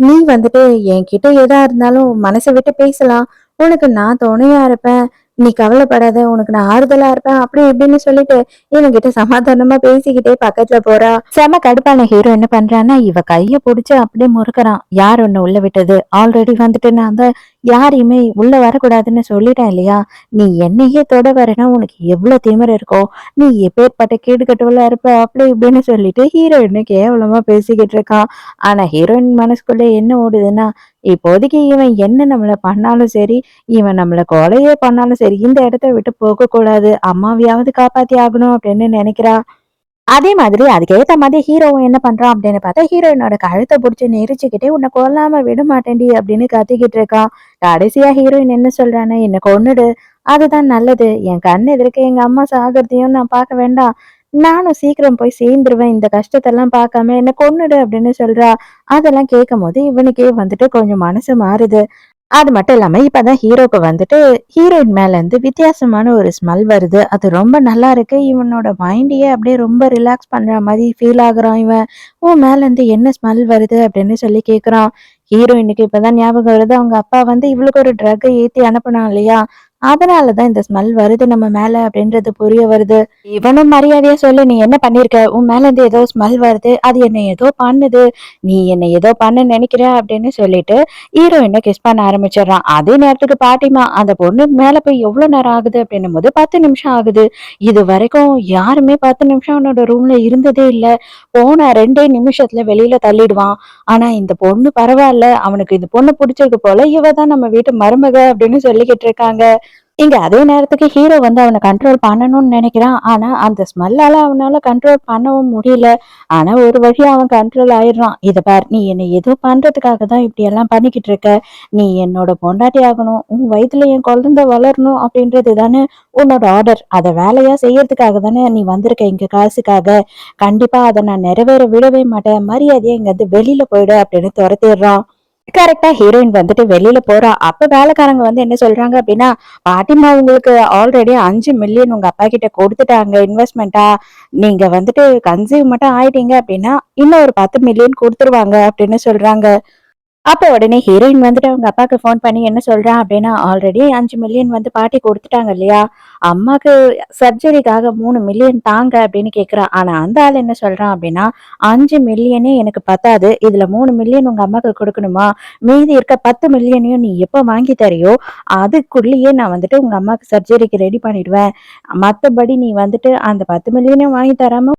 நீ வந்துட்டு என்கிட்ட எதா இருந்தாலும் மனசை விட்டு பேசலாம். உனக்கு நான் துணையா இருப்பேன். நீ கவலைப்படாத. உனக்கு நான் ஆறுதலா இருப்பேன். அப்படி இப்படின்னு சொல்லிட்டு இவன்கிட்ட சமாதானமா பேசிக்கிட்டே பக்கத்துல போறா. செம கடுப்பான ஹீரோ என்ன பண்றான்னா, இவ கைய புடிச்சு அப்படியே முறுக்குறான். யார் உன்னை உள்ள விட்டது? ஆல்ரெடி வந்துட்டு நான் தான் யாரையுமே உள்ள வரக்கூடாதுன்னு சொல்லிட்டேன் இல்லையா? நீ என்னையே தொட வரேன்னா உனக்கு எவ்வளவு திமிரு இருக்கும்? நீ எப்பேற்பட்ட கேடு கெட்டவளா இருப்ப? அப்படி இப்படின்னு சொல்லிட்டு ஹீரோயின்னு கேவலமா பேசிக்கிட்டு இருக்கான். ஆனா ஹீரோயின் மனசுக்குள்ள என்ன ஓடுதுன்னா, இப்போதைக்கு இவன் என்ன நம்மள பண்ணாலும் சரி, இவன் நம்மள கொலையே பண்ணாலும் சரி, இந்த இடத்த விட்டு போகக்கூடாது. அம்மாவையாவது காப்பாத்தி ஆகணும் அப்படின்னு நினைக்கிறா. அதே மாதிரி அதுக்கேத்த மாதிரி ஹீரோவும் என்ன பண்றான் அப்படின்னு பார்த்தா, ஹீரோயினோட கழுத்தை புடிச்சு நெரிச்சுக்கிட்டே, "உன்னை கொல்லாம விட மாட்டேன்டி" அப்படின்னு கத்திக்கிட்டு இருக்கான். கடைசியா ஹீரோயின் என்ன சொல்றான்னா, "என்ன கொன்னுடு. அதுதான் நல்லது. என் கண் எதிர்க்க எங்க அம்மா சாகறதையும் நான் பார்க்க வேண்டாம். நானும் சீக்கிரம் போய் சேர்ந்துருவேன். இந்த கஷ்டத்தெல்லாம் பார்க்காம என்ன கொன்னுடு" அப்படின்னு சொல்றா. அதெல்லாம் கேட்கும்போது இவனுக்கே வந்துட்டு கொஞ்சம் மனசு மாறுது. அது மட்டும் இல்லாம, இப்பதான் ஹீரோக்கு வந்துட்டு ஹீரோயின் மேல இருந்து வித்தியாசமான ஒரு ஸ்மெல் வருது. அது ரொம்ப நல்லா இருக்கு. இவனோட மைண்டையே அப்படியே ரொம்ப ரிலாக்ஸ் பண்ற மாதிரி ஃபீல் ஆகுறான் இவன். "உன் மேல இருந்து என்ன ஸ்மெல் வருது?" அப்படின்னு சொல்லி கேட்குறான். ஹீரோயினுக்கு இப்பதான் ஞாபகம் வருது. அவங்க அப்பா வந்து இவளுக்கு ஒரு ட்ரக்க ஏத்தி அனுப்புனான் இல்லையா? அதனாலதான் இந்த ஸ்மெல் வருது நம்ம மேல அப்படின்றது புரிய வருது. இவனும் மரியாதையா சொல்லு, "நீ என்ன பண்ணிருக்க? உன் மேல இருந்து ஏதோ ஸ்மெல் வருது. அது என்ன ஏதோ பண்ணுது. நீ என்ன ஏதோ பண்ண நினைக்கிற" அப்படின்னு சொல்லிட்டு ஹீரோயின கிஸ் பண்ண ஆரம்பிச்சிடுறான். அதே நேரத்துக்கு பாட்டிமா அந்த பொண்ணு மேல போய் எவ்வளவு நேரம் ஆகுது அப்படின்னும் போது 10 நிமிஷம் ஆகுது. இது வரைக்கும் யாருமே 10 நிமிஷம் அவனோட ரூம்ல இருந்ததே இல்ல. போன 2 நிமிஷத்துல வெளியில தள்ளிடுவான். ஆனா இந்த பொண்ணு பரவாயில்ல, அவனுக்கு இந்த பொண்ணு பிடிச்சிருக்கு போல, இவ தான் நம்ம வீட்டு மருமக அப்படின்னு சொல்லிக்கிட்டு இருக்காங்க. இங்க அதே நேரத்துக்கு ஹீரோ வந்து அவனை கண்ட்ரோல் பண்ணணும்னு நினைக்கிறான். ஆனா அந்த ஸ்மெல்லால அவனால கண்ட்ரோல் பண்ணவும் முடியல. ஆனா ஒரு வழியா அவன் கண்ட்ரோல் ஆயிடுறான். "இத பார், நீ என்னை ஏதோ பண்றதுக்காக தான் இப்படி எல்லாம் பண்ணிக்கிட்டு இருக்க. நீ என்னோட பொண்டாட்டி ஆகணும். உன் வயித்துல என் குழந்தை வளரணும் அப்படின்றது தானே உன்னோட ஆர்டர். அத வேலையா செய்யறதுக்காக தானே நீ வந்திருக்க இங்க காசுக்காக. கண்டிப்பா அத நான் நிறைவேற விடவே மாட்டேன். மரியாதையா இங்க இருந்து வெளியில போயிடு" அப்படின்னு துரத்திடுறான். கரெக்ட்டா ஹீரோயின் வந்துட்டு வெளியில போறா. அப்ப வேலைக்காரங்க வந்து என்ன சொல்றாங்க அப்படின்னா, "பாட்டிமா உங்களுக்கு ஆல்ரெடி 5 மில்லியன் உங்க அப்பா கிட்ட கொடுத்துட்டாங்க இன்வெஸ்ட்மெண்ட்டா. நீங்க வந்துட்டு கன்சீவ் மட்டும் ஆயிட்டீங்க அப்படின்னா, இன்னும் ஒரு 10 மில்லியன் குடுத்துருவாங்க" அப்படின்னு சொல்றாங்க. அப்ப உடனே ஹீரோயின் வந்துட்டு அவங்க அப்பாக்கு ஃபோன் பண்ணி என்ன சொல்றா அப்படின்னா, ஆல்ரெடி 5 மில்லியன் வந்து பாட்டி கொடுத்துட்டாங்க இல்லையா? அம்மாக்கு சர்ஜரிக்காக 3 மில்லியன் தாங்க அப்படின்னு கேட்கிறா. ஆனா அந்த ஆள் என்ன சொல்றான் அப்படின்னா, 5 மில்லியனே எனக்கு பத்தாது. இதுல 3 மில்லியன் உங்க அம்மாக்கு கொடுக்கணுமா? மீதி இருக்க 10 மில்லியனையும் நீ எப்ப வாங்கி தரியோ, அதுக்குள்ளேயே நான் வந்துட்டு உங்க அம்மாக்கு சர்ஜரிக்கு ரெடி பண்ணிடுவேன். மத்தபடி நீ வந்துட்டு அந்த 10 மில்லியனையும் வாங்கி தராம